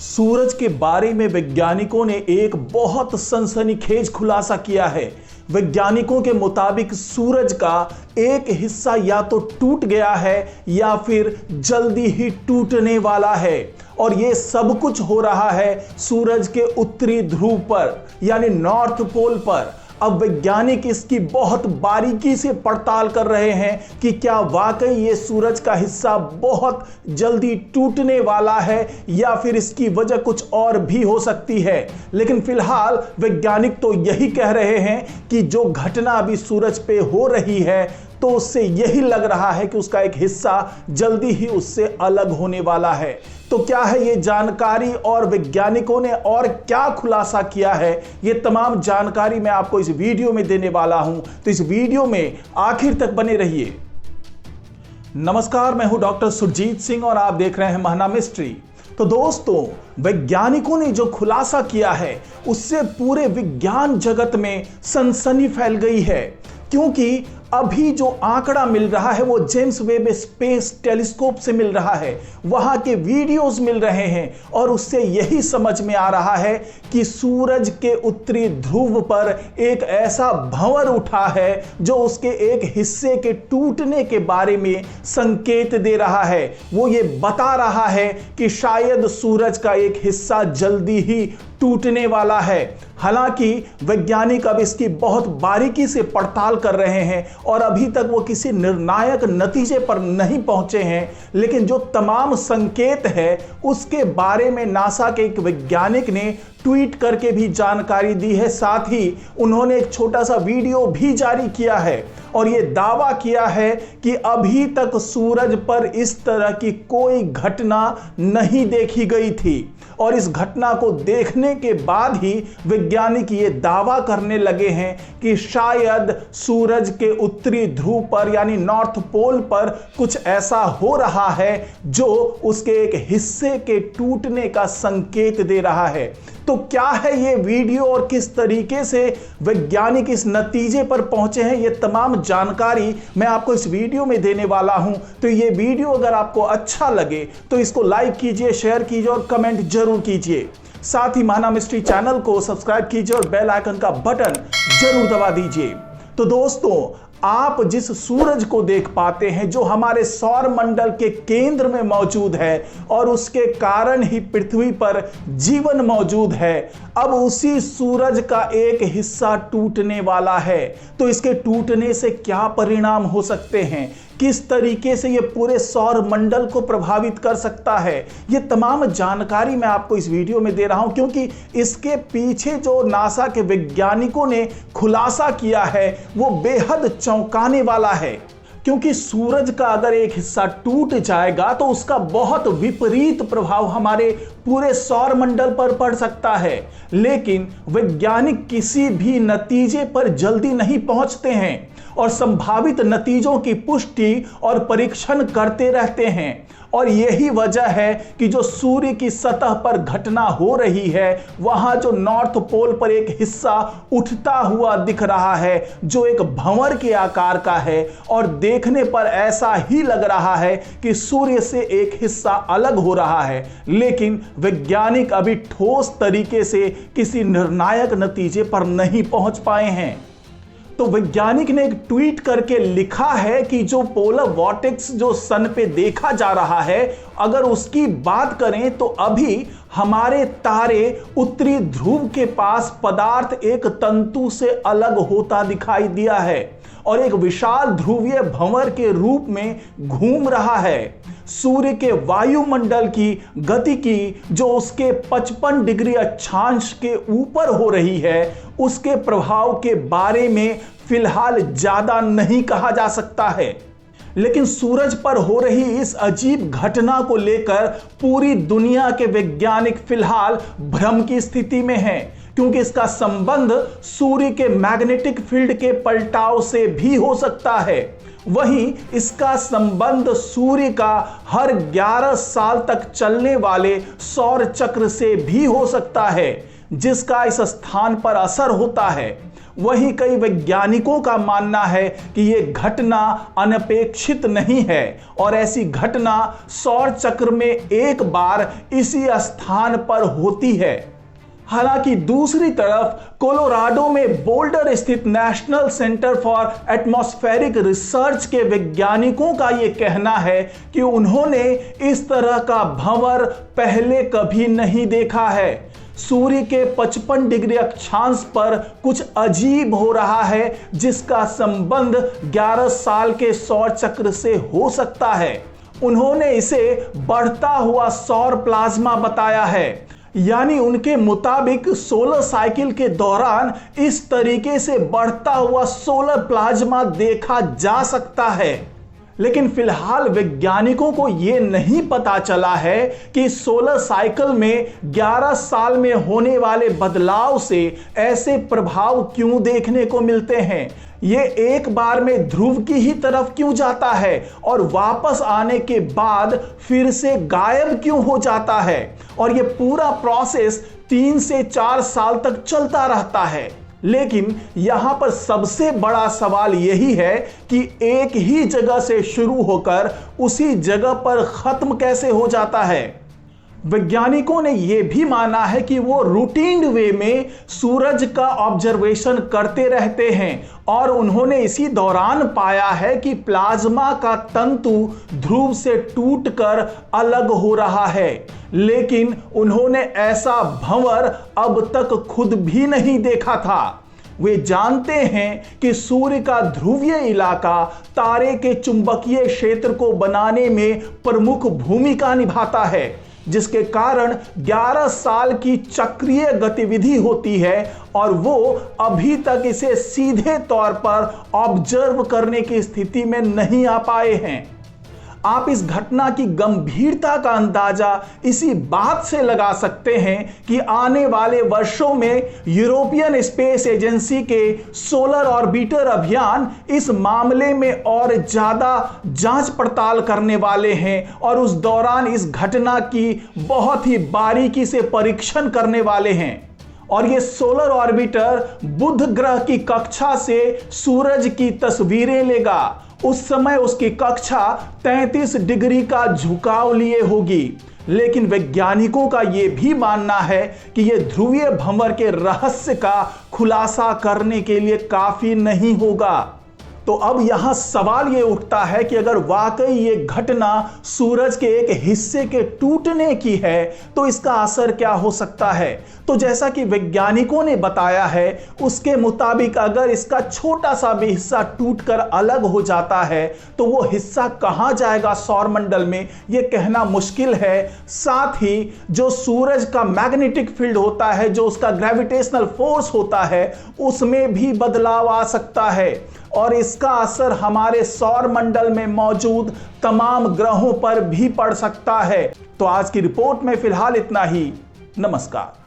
सूरज के बारे में वैज्ञानिकों ने एक बहुत सनसनीखेज खुलासा किया है। वैज्ञानिकों के मुताबिक सूरज का एक हिस्सा या तो टूट गया है या फिर जल्दी ही टूटने वाला है, और ये सब कुछ हो रहा है सूरज के उत्तरी ध्रुव पर यानी नॉर्थ पोल पर। अब वैज्ञानिक इसकी बहुत बारीकी से पड़ताल कर रहे हैं कि क्या वाकई ये सूरज का हिस्सा बहुत जल्दी टूटने वाला है या फिर इसकी वजह कुछ और भी हो सकती है। लेकिन फिलहाल वैज्ञानिक तो यही कह रहे हैं कि जो घटना अभी सूरज पे हो रही है तो उससे यही लग रहा है कि उसका एक हिस्सा जल्दी ही उससे अलग होने वाला है। तो क्या है ये जानकारी और वैज्ञानिकों ने और क्या खुलासा किया है, ये तमाम जानकारी मैं आपको इस वीडियो में देने वाला हूं, तो इस वीडियो में आखिर तक बने रहिए। नमस्कार, मैं हूं डॉक्टर सुरजीत सिंह और आप देख रहे हैं महाना मिस्ट्री। तो दोस्तों, वैज्ञानिकों ने जो खुलासा किया है उससे पूरे विज्ञान जगत में सनसनी फैल गई है, क्योंकि अभी जो आंकड़ा मिल रहा है वो जेम्स वेब स्पेस टेलीस्कोप से मिल रहा है, वहां के वीडियोस मिल रहे हैं और उससे यही समझ में आ रहा है कि सूरज के उत्तरी ध्रुव पर एक ऐसा भंवर उठा है जो उसके एक हिस्से के टूटने के बारे में संकेत दे रहा है। वो ये बता रहा है कि शायद सूरज का एक हिस्सा जल्दी ही टूटने वाला है। हालांकि वैज्ञानिक अब इसकी बहुत बारीकी से पड़ताल कर रहे हैं और अभी तक वो किसी निर्णायक नतीजे पर नहीं पहुंचे हैं, लेकिन जो तमाम संकेत है उसके बारे में नासा के एक वैज्ञानिक ने ट्वीट करके भी जानकारी दी है। साथ ही उन्होंने एक छोटा सा वीडियो भी जारी किया है और ये दावा किया है कि अभी तक सूरज पर इस तरह की कोई घटना नहीं देखी गई थी, और इस घटना को देखने के बाद ही वैज्ञानिक ये दावा करने लगे हैं कि शायद सूरज के उत्तरी ध्रुव पर यानी नॉर्थ पोल पर कुछ ऐसा हो रहा है जो उसके एक हिस्से के टूटने का संकेत दे रहा है। तो क्या है ये वीडियो और किस तरीके से वैज्ञानिक इस नतीजे पर पहुंचे हैं, ये तमाम जानकारी मैं आपको इस वीडियो में देने वाला हूं। तो ये वीडियो अगर आपको अच्छा लगे तो इसको लाइक कीजिए, शेयर कीजिए और कमेंट जरूर कीजिए। साथ ही महाना मिस्ट्री चैनल को सब्सक्राइब कीजिए और बेल आइकन का बटन जरूर दबा दीजिए। तो दोस्तों, आप जिस सूरज को देख पाते हैं जो हमारे सौर मंडल के केंद्र में मौजूद है और उसके कारण ही पृथ्वी पर जीवन मौजूद है, अब उसी सूरज का एक हिस्सा टूटने वाला है। तो इसके टूटने से क्या परिणाम हो सकते हैं, किस तरीके से ये पूरे सौर मंडल को प्रभावित कर सकता है, ये तमाम जानकारी मैं आपको इस वीडियो में दे रहा हूं, क्योंकि इसके पीछे जो नासा के वैज्ञानिकों ने खुलासा किया है वो बेहद चौंकाने वाला है। क्योंकि सूरज का अगर एक हिस्सा टूट जाएगा तो उसका बहुत विपरीत प्रभाव हमारे पूरे सौर मंडल पर पड़ सकता है। लेकिन वैज्ञानिक किसी भी नतीजे पर जल्दी नहीं पहुंचते हैं और संभावित नतीजों की पुष्टि और परीक्षण करते रहते हैं, और यही वजह है कि जो सूर्य की सतह पर घटना हो रही है वहां जो नॉर्थ पोल पर एक हिस्सा उठता हुआ दिख रहा है जो एक भंवर के आकार का है, और देखने पर ऐसा ही लग रहा है कि सूर्य से एक हिस्सा अलग हो रहा है। लेकिन वैज्ञानिक अभी ठोस तरीके से किसी निर्णायक नतीजे पर नहीं पहुंच पाए हैं। तो वैज्ञानिक ने एक ट्वीट करके लिखा है कि जो पोलर वॉर्टेक्स जो सन पे देखा जा रहा है, अगर उसकी बात करें तो अभी हमारे तारे उत्तरी ध्रुव के पास पदार्थ एक तंतु से अलग होता दिखाई दिया है और एक विशाल ध्रुवीय भंवर के रूप में घूम रहा है। सूर्य के वायुमंडल की गतिकी जो उसके 55 डिग्री अक्षांश के ऊपर हो रही है, उसके प्रभाव के बारे में फिलहाल ज्यादा नहीं कहा जा सकता है। लेकिन सूरज पर हो रही इस अजीब घटना को लेकर पूरी दुनिया के वैज्ञानिक फिलहाल भ्रम की स्थिति में हैं, क्योंकि इसका संबंध सूर्य के मैग्नेटिक फील्ड के पलटाव से भी हो सकता है। वहीं इसका संबंध सूर्य का हर 11 साल तक चलने वाले सौर चक्र से भी हो सकता है, जिसका इस स्थान पर असर होता है। वहीं कई वैज्ञानिकों का मानना है कि यह घटना अनपेक्षित नहीं है और ऐसी घटना सौर चक्र में एक बार इसी स्थान पर होती है। हालांकि दूसरी तरफ कोलोराडो में बोल्डर स्थित national centre for atmospheric research के वैज्ञानिकों का यह कहना है कि उन्होंने इस तरह का भंवर पहले कभी नहीं देखा है। सूर्य के 55 डिग्री अक्षांश पर कुछ अजीब हो रहा है जिसका संबंध 11 साल के सौर चक्र से हो सकता है। उन्होंने इसे बढ़ता हुआ सौर प्लाज्मा बताया है, यानी उनके मुताबिक सोलर साइकिल के दौरान इस तरीके से बढ़ता हुआ सोलर प्लाज्मा देखा जा सकता है। लेकिन फिलहाल वैज्ञानिकों को यह नहीं पता चला है कि सोलर साइकिल में 11 साल में होने वाले बदलाव से ऐसे प्रभाव क्यों देखने को मिलते हैं। ये एक बार में ध्रुव की ही तरफ क्यों जाता है और वापस आने के बाद फिर से गायब क्यों हो जाता है, और ये पूरा प्रोसेस 3 से 4 साल तक चलता रहता है। लेकिन यहां पर सबसे बड़ा सवाल यही है कि एक ही जगह से शुरू होकर उसी जगह पर खत्म कैसे हो जाता है। वैज्ञानिकों ने यह भी माना है कि वो रूटीन वे में सूरज का ऑब्जर्वेशन करते रहते हैं और उन्होंने इसी दौरान पाया है कि प्लाज्मा का तंतु ध्रुव से टूटकर अलग हो रहा है। लेकिन उन्होंने ऐसा भंवर अब तक खुद भी नहीं देखा था। वे जानते हैं कि सूर्य का ध्रुवीय इलाका तारे के चुंबकीय क्षेत्र को बनाने में प्रमुख भूमिका निभाता है, जिसके कारण 11 साल की चक्रीय गतिविधि होती है और वो अभी तक इसे सीधे तौर पर ऑब्जर्व करने की स्थिति में नहीं आ पाए हैं। आप इस घटना की गंभीरता का अंदाजा इसी बात से लगा सकते हैं कि आने वाले वर्षों में यूरोपियन स्पेस एजेंसी के सोलर ऑर्बिटर अभियान इस मामले में और ज्यादा जांच पड़ताल करने वाले हैं और उस दौरान इस घटना की बहुत ही बारीकी से परीक्षण करने वाले हैं। और ये सोलर ऑर्बिटर बुध ग्रह की कक्षा से सूरज की तस्वीरें लेगा। उस समय उसकी कक्षा 33 डिग्री का झुकाव लिए होगी। लेकिन वैज्ञानिकों का यह भी मानना है कि यह ध्रुवीय भंवर के रहस्य का खुलासा करने के लिए काफी नहीं होगा। तो अब यहां सवाल यह उठता है कि अगर वाकई ये घटना सूरज के एक हिस्से के टूटने की है तो इसका असर क्या हो सकता है। तो जैसा कि वैज्ञानिकों ने बताया है उसके मुताबिक अगर इसका छोटा सा भी हिस्सा टूटकर अलग हो जाता है तो वो हिस्सा कहां जाएगा सौरमंडल में ये कहना मुश्किल है। साथ ही जो सूरज का मैग्नेटिक फील्ड होता है, जो उसका ग्रेविटेशनल फोर्स होता है, उसमें भी बदलाव आ सकता है और इसका असर हमारे सौर मंडल में मौजूद तमाम ग्रहों पर भी पड़ सकता है। तो आज की रिपोर्ट में फिलहाल इतना ही। नमस्कार।